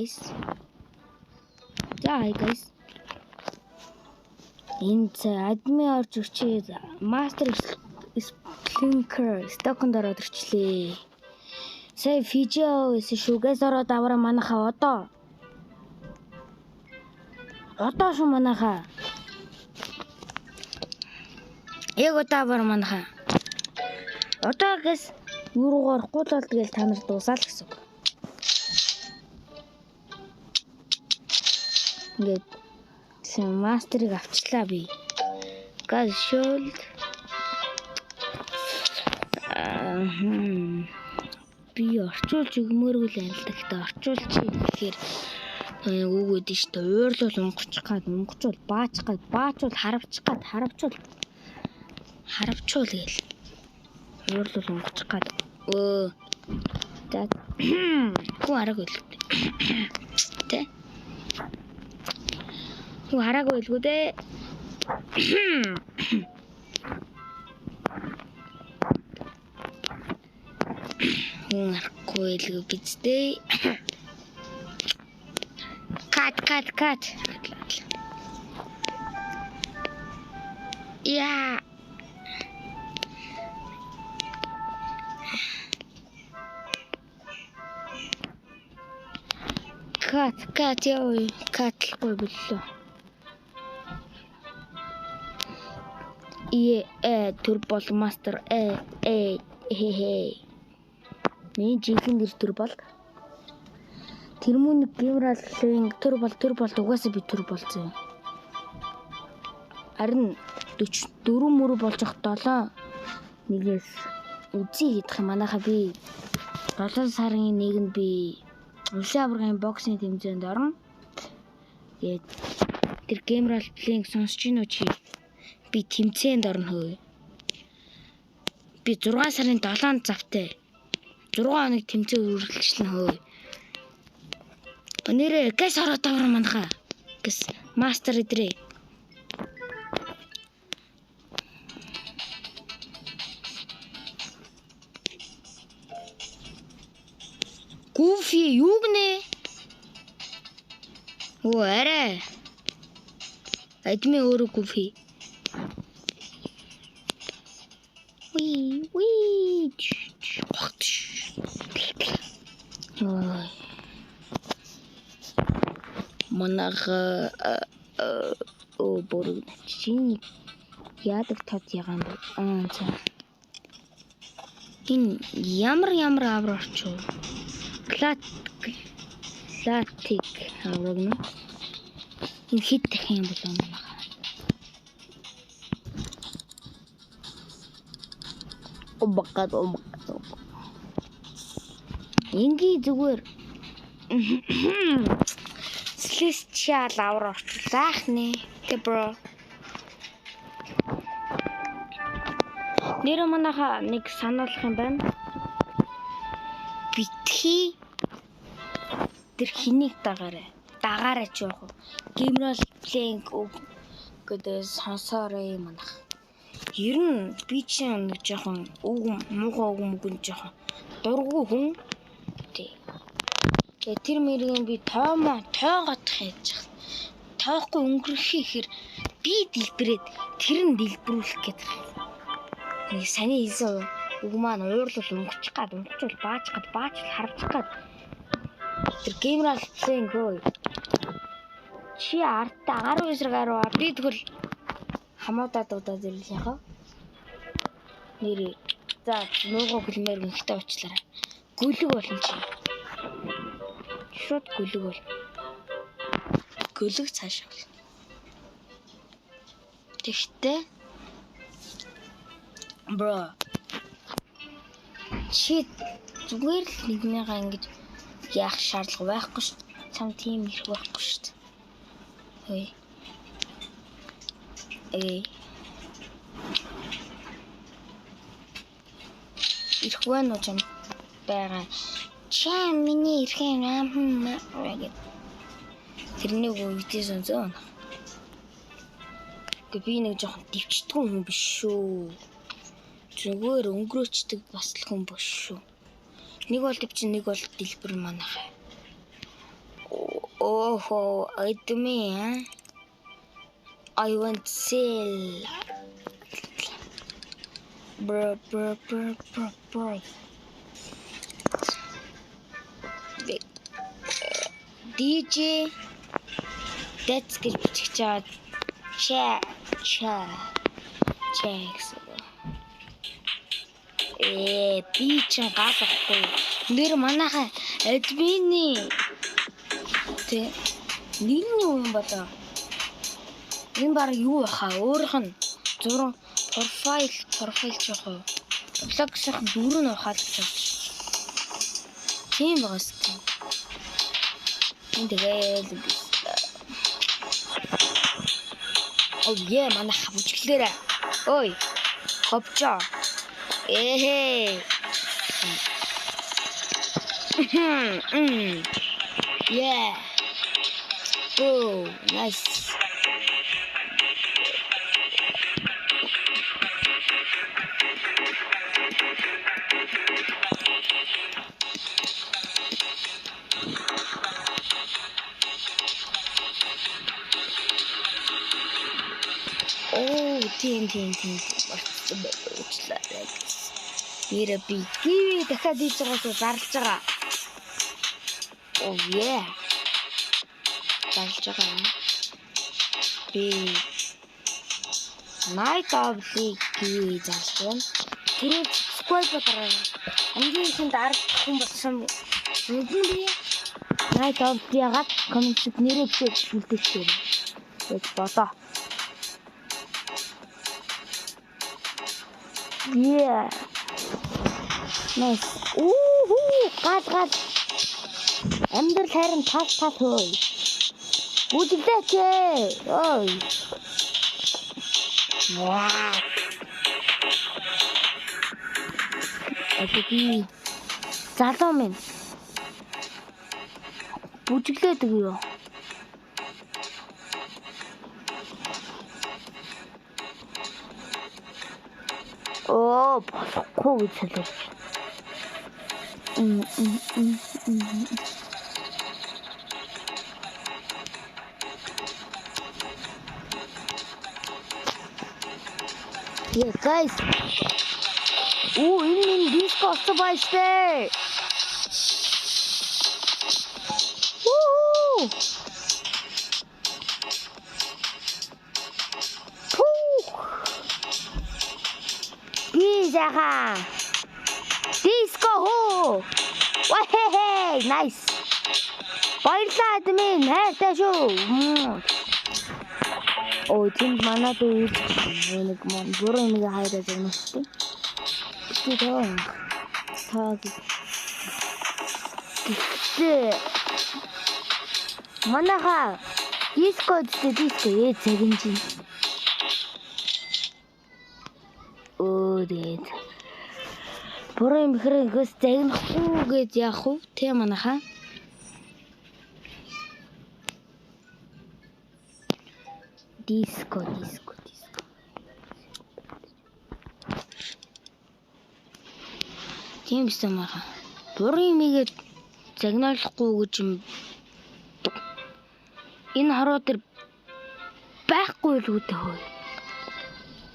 Hi guys. Энэ админ орж ирчээд мастер Splinker стоконд ороод ирчлээ. Сая видео шүүгээс ороод аваа манайхаа одоо шүү манайхаа. Яг одоо аваа манайхаа. Одоо гэс юуруугаар гуулаад тэгэл та нар дуусаа л гэсэн. Ингээд мастерыг авчлаа би. Газ шөлд. Би орчуулж өгмөргүй л юм л да. Гэтэ орчуулж ихээр үгөөд нь штэ уурлал онгочих гад онгочвол баачих гад баачвал харавчих гад харавчвал гээл. Уурлал онгочих гад за хүү хараагүй л тэ. Хүү хараагүй л гүдэ. Харахгүй л бидтэй. Кат. Я. Кат яа катлгүй боллоо. Турбол мастер Миний жинхэнэ нэр Турбол. Тэрмүүн геймралын Турбол угаасаа би Турбол зөө. Харин 44 мөрө болж ах 7 нэгээс үзье гэдэх манайхаа би 7 сарын 1-нд би Улсын аваргын боксing тэмцээнд орно. Тэгээд тэр геймрал плейнг сонсож гинөө чи. Би тэмцээнд орно хөө. Би 6 сарын 7-нд завтай. 6 хоног тэмцээ үргэлжлэн хөө. Нэрээ гэс ороод аваа манайхаа. Гэс мастер идрээ. Гуфи юу гинэ? Арай. Админ өөрөө гуфи. Манайхаа борог чинь яадаг тод ягаан бэ? За. Энэ ямар авраг орчоо. Клатик авраг нь. Энэ хэд дахин юм болоо манайхаа. Обгад. Инги зүгээр Celestial авраг орчлаах нэ. Тэ бро. Нэр манайхаа нэг сануулах юм байна. Битгий тэр хэнийг дагаарай жоох. Геймрал плейнг гэдэг сонсоорой манайх. Ер нь би чинь нэг жоохон муухай үг жоохон дургу хүн. Тэгээ тэр мэрийн би тоогоох хийж байгаа. Тоохгүй өнгөрөх ихээр би дэлбэрээд тэр нь дэлбэрүүлэх гэдэг. Нэг саний хэлсэн үг маань уурлал өнгөчих гад өнгөчвөл баачих гад харавчих гад. Тэр геймрал плейнг өө. Чи артаа 19 сар гаруй би тэгвэл хамаудаад удаад ирлээ яхаа. Нэр за нуугаа гүлмээр гэнхтэй уучлаарай. Гүлэг болно чи. Шууд гүлэг бол. Гүлэг цаашаа бол. Тэгтээ бро. Чи зүгээр л нэгнийгаа ингэж яах шаардлага байхгүй шүү. Цам тийм их байхгүй шүү. Ирэх байна уу чам байгаа. Чаа миний ирхэн гэдэг. Тэрнийг үгдээс зөөн. Би нэг жоохон дэвчдэггүй хүн биш шүү. Зүгээр өнгөрөөчдөг бас л хүн биш шүү. Нэг бол дэвчин нэг бол дэлбэр манайхаа. Oh, admin, huh? I want to sell. Bro. DJ, that's good. Check. Би ч гал ахгүй. Нэр манайхаа админы тэ нэг юм болоо. Энэ баг юу баха? Өөрөх нь зураг профайл жоох уу? Блог шах дүүр нь ухаалж байна. Тийм байгаас тийм. Тэгээд oh yeah, манайхаа бүжиглээрээ. Ой. Хопчоо. Yeah. Oh, nice. Oh, team. Нэр би гівээ дахиад хийж байгаас зарлж байгаа. Oh yeah. Зарлж байгаа. Би Night of-ийг гівээ зарлж байна. Тэр сквад батараа. Ангийн хүн дараад хүн болсон. Үгүй би Night of ягаад коммент нэрээ үлдээчихээ. Гэж бодоо. Yeah. Nice. Гад. Амьдрал харин тал хөөе. Бүжиглээч. Ой. Вау. Эцэг залуу минь. Бүжиглээдэг юу? Оо, болохгүй гэж хэлээ. Yeah, guys. Энэ диско оцбайстэй. Jaha. Disco ho. Hey, nice. Баярлалаа админ, хайртай шүү. Ой, тэнд манай дүү нэг мөн бүрэн нэг хайртай загнастай. Манайха диско загинж байна. Дээд. Бүрэн бихрээс загнахгүй гэж яах вэ? Тэ манайха. Диско. Тийм биз манайха. Бүрэн мэгээд загнаалахгүй гэж юм. Энэ харуу дээр байхгүй л үүдээ хөөе.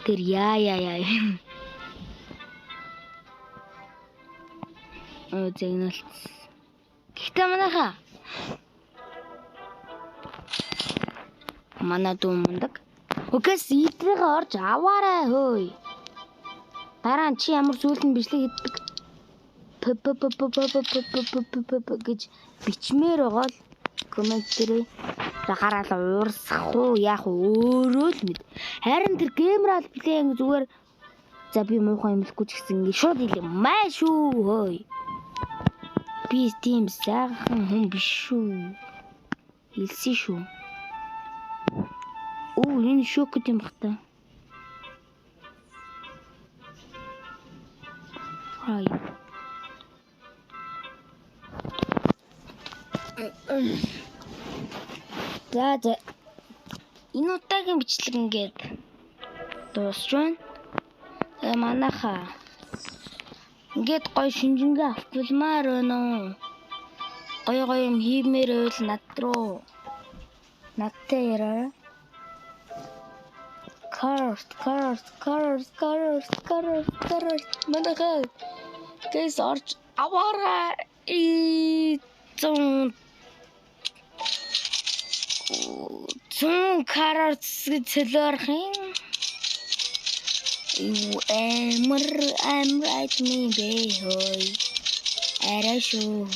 Тэр яа. Загнаалт. Гэхдээ манай дүү мундаг. Үгээс идрийг орж аваарай хөөе. Дараа нь чи ямар зүйлэн бичлэг хийдэг гэж бичмээр байгаа л коммент дээрээ гараад уурсах уу яах өөрөө л мэд. Харин тэр геймрал плейн зүгээр за би муухай юм хэлэхгүй ч гэсэн ингэ шууд хэлээ маа шүү хөөе. Би тийм сайхан хүн биш шүү. Хэлсэн шүү. Энэ шок юм бахта. Хай. За. Энэ удаагийн бичлэг ингээд дуусч байна. Манайха ингээд гоё шинжингээ авчулмаар байна уу? гоё юм хиймээр байл над руу. Надтай яраа. Cars. Манайхаа гэс орж аваараа зүүн cars цэлэрх юм. You am right me boy. Арашуу.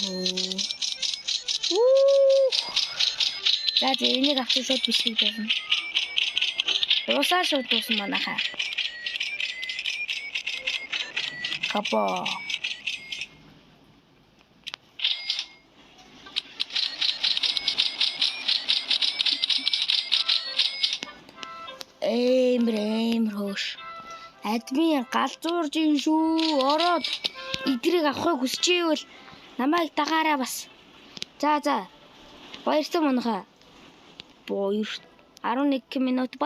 За энийг авчих шууд бичлэг дуусна. Дуусаа шууд дуусна манайхаа. Капо. Эм хош. Админ галзуурж ин шүү. Ороод эдрийг авахыг хүсчихвэл намайг дагаараа бас. За баяртай манайхаа. 11 минут